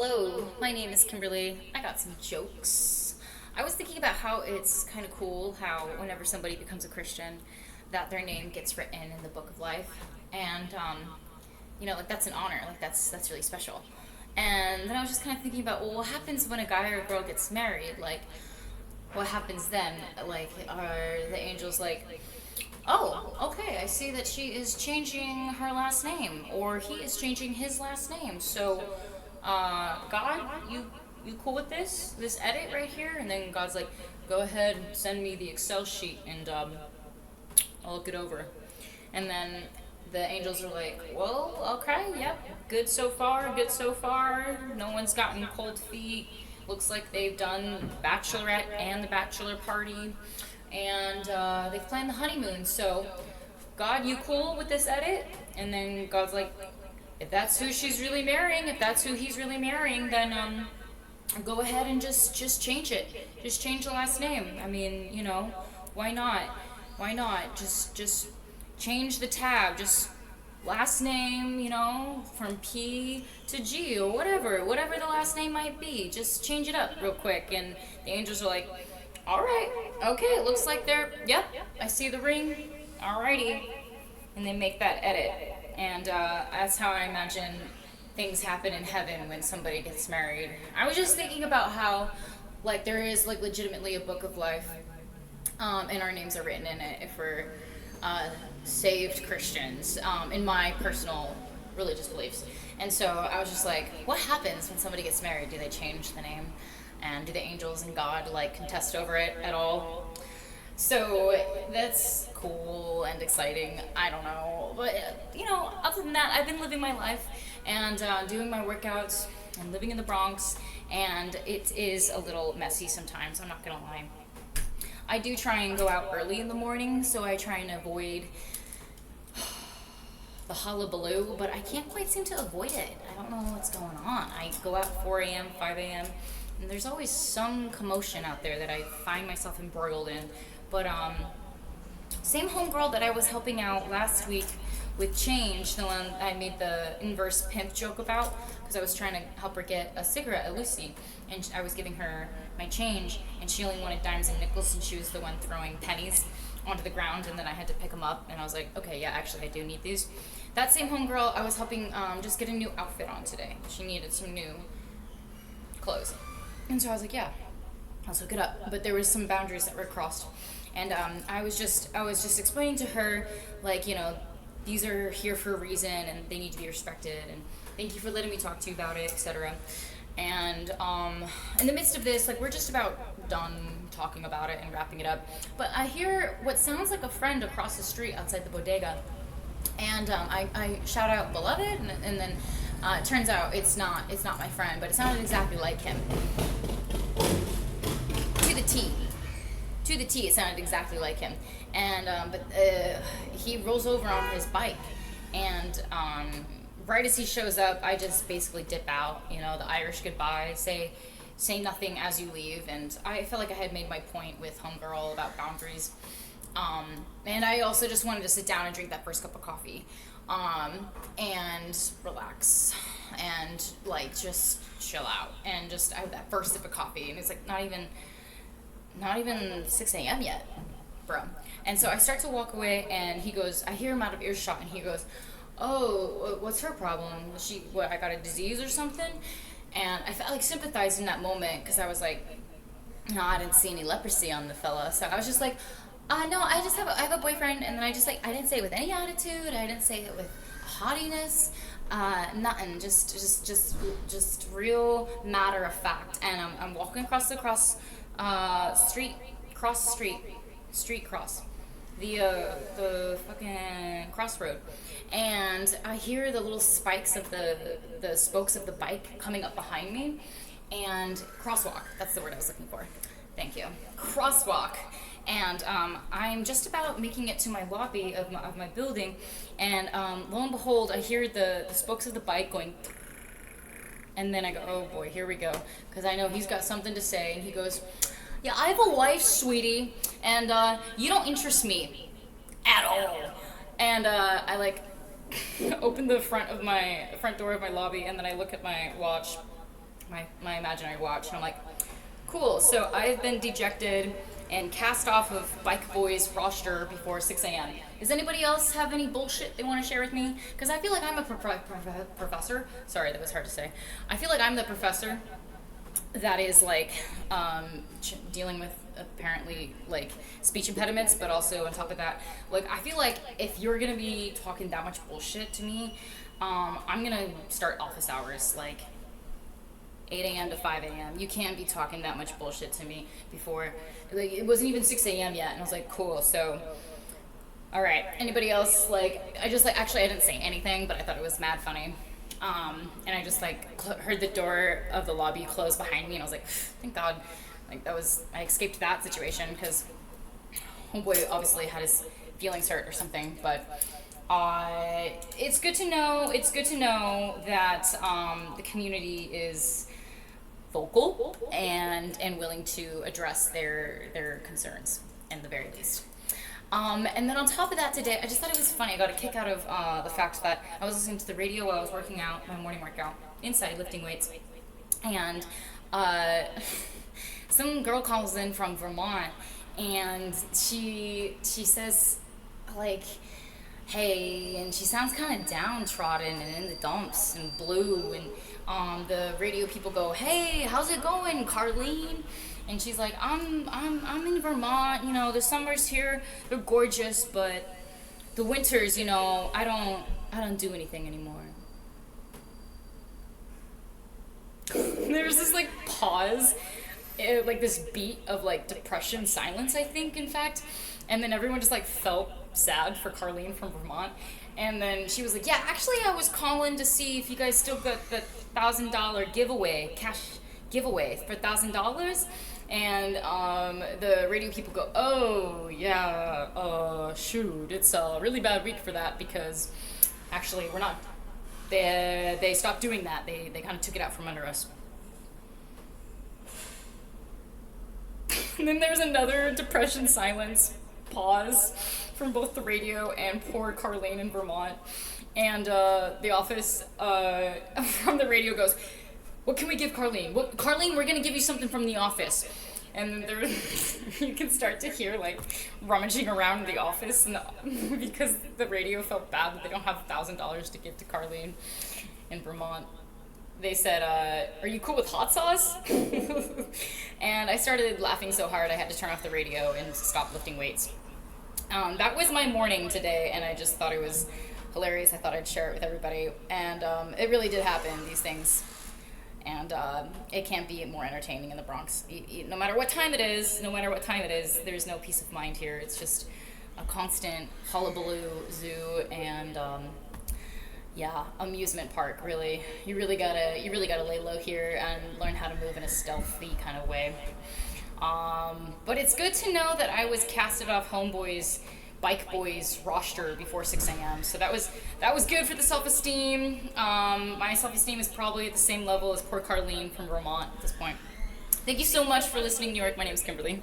Hello, my name is Kimberly. I got some jokes. I was thinking about how it's kind of cool how whenever somebody becomes a Christian, that their name gets written in the book of life, and like that's an honor. Like that's really special. And then I was just kind of thinking about, well, what happens when a guy or a girl gets married? Like, what happens then? Like, are the angels like, oh, okay, I see that she is changing her last name, or he is changing his last name. So, God, you cool with this edit right here? And then God's like, go ahead and send me the Excel sheet, and I'll look it over. And then the angels are like, well, okay, yep, good so far, good so far. No one's gotten cold feet. Looks like they've done Bachelorette and the Bachelor Party, and they've planned the honeymoon. So, God, you cool with this edit? And then God's like, if that's who she's really marrying, if that's who he's really marrying, then go ahead and just change it. Just change the last name. I mean, why not? Why not? Just change the tab. Just last name, from P to G or whatever the last name might be. Just change it up real quick. And the angels are like, all right, okay, it looks like yep, I see the ring. Alrighty. And they make that edit. And that's how I imagine things happen in heaven when somebody gets married. I was just thinking about how, like, there is, like, legitimately a book of life, and our names are written in it if we're saved Christians, in my personal religious beliefs. And so I was just like, what happens when somebody gets married? Do they change the name? And do the angels and God, like, contest over it at all? So that's cool and exciting. I don't know. But, other than that, I've been living my life and doing my workouts and living in the Bronx. And it is a little messy sometimes, I'm not going to lie. I do try and go out early in the morning, so I try and avoid the hullabaloo, but I can't quite seem to avoid it. I don't know what's going on. I go out 4 a.m., 5 a.m., and there's always some commotion out there that I find myself embroiled in. But same homegirl that I was helping out last week with change, the one I made the inverse pimp joke about, because I was trying to help her get a cigarette at Lucy, and I was giving her my change, and she only wanted dimes and nickels, and she was the one throwing pennies onto the ground, and then I had to pick them up, and I was like, okay, yeah, actually I do need these. That same homegirl, I was helping just get a new outfit on today. She needed some new clothes. And so I was like, yeah, I'll hook it up. But there was some boundaries that were crossed. And I was just explaining to her, like, these are here for a reason, and they need to be respected, and thank you for letting me talk to you about it, etc. And in the midst of this, like, we're just about done talking about it and wrapping it up. But I hear what sounds like a friend across the street outside the bodega. And I shout out beloved, and then it turns out it's not my friend, but it sounded exactly like him. To the T. To the T, it sounded exactly like him. And but he rolls over on his bike, and right as he shows up, I just basically dip out, the Irish goodbye, say nothing as you leave. And I felt like I had made my point with homegirl about boundaries. And I also just wanted to sit down and drink that first cup of coffee, and relax, and, like, just chill out, and just I have that first sip of coffee, and it's like not even 6 a.m. yet, bro. And so I start to walk away, and he goes, I hear him out of earshot, and he goes, oh, what's her problem? I got a disease or something? And I felt like sympathized in that moment, because I was like, no, I didn't see any leprosy on the fella. So I was just like, no, I have a boyfriend. And then I didn't say it with any attitude. I didn't say it with haughtiness. Nothing. Just real matter of fact. And I'm walking across the the fucking crossroad, and I hear the little spikes of the spokes of the bike coming up behind me, and crosswalk, that's the word I was looking for, thank you, crosswalk. And I'm just about making it to my lobby of my building, and lo and behold, I hear the spokes of the bike going, and then I go, oh boy, here we go, because I know he's got something to say. And he goes, yeah, I have a wife, sweetie, and you don't interest me at all. And I, like, open the front door of my lobby, and then I look at my watch, my imaginary watch, and I'm like, cool. So I've been dejected and cast off of Bike Boys roster before 6 a.m. Does anybody else have any bullshit they want to share with me? Because I feel like I'm a professor. Sorry, that was hard to say. I feel like I'm the professor that is like dealing with apparently like speech impediments, but also on top of that, like I feel like if you're gonna be talking that much bullshit to me, I'm gonna start office hours like 8 a.m. to 5 a.m. You can't be talking that much bullshit to me before, like, it wasn't even 6 a.m. yet, and I was like, cool, so, all right. Anybody else, like, I just, like, actually, I didn't say anything, but I thought it was mad funny. And I just, like, heard the door of the lobby close behind me, and I was like, thank God, like, I escaped that situation, because homeboy obviously had his feelings hurt or something, but it's good to know that the community is vocal and willing to address their concerns, in the very least. And then on top of that today, I just thought it was funny. I got a kick out of the fact that I was listening to the radio while I was working out, my morning workout, inside lifting weights, and some girl calls in from Vermont, and she says, like, hey, and she sounds kind of downtrodden and in the dumps and blue, and the radio people go, hey, how's it going, Carlene? And she's like, I'm in Vermont, you know, the summers here, they're gorgeous, but the winters, you know, I don't do anything anymore. There was this like pause, like this beat of like depression silence, I think, in fact, and then everyone just like felt sad for Carlene from Vermont. And then she was like, yeah, actually I was calling to see if you guys still got the $1,000 giveaway, cash giveaway for $1,000. And the radio people go, oh yeah, shoot, it's a really bad week for that, because actually we're not, they stopped doing that. They kind of took it out from under us. And then there's another depression silence pause from both the radio and poor Carlene in Vermont. And the office from the radio goes, what can we give Carlene? Carlene, we're going to give you something from the office. And then there, you can start to hear like rummaging around the office, and because the radio felt bad that they don't have $1,000 to give to Carlene in Vermont. They said, are you cool with hot sauce? And I started laughing so hard I had to turn off the radio and stop lifting weights. That was my morning today, and I just thought it was hilarious. I thought I'd share it with everybody, and it really did happen, these things. And it can't be more entertaining in the Bronx. No matter what time it is, there's no peace of mind here. It's just a constant hullabaloo zoo and amusement park. Really, you really gotta lay low here and learn how to move in a stealthy kind of way. But it's good to know that I was casted off Homeboy's Bike Boys roster before 6 a.m. So that was good for the self-esteem. My self-esteem is probably at the same level as poor Carlene from Vermont at this point. Thank you so much for listening, New York. My name is Kimberly.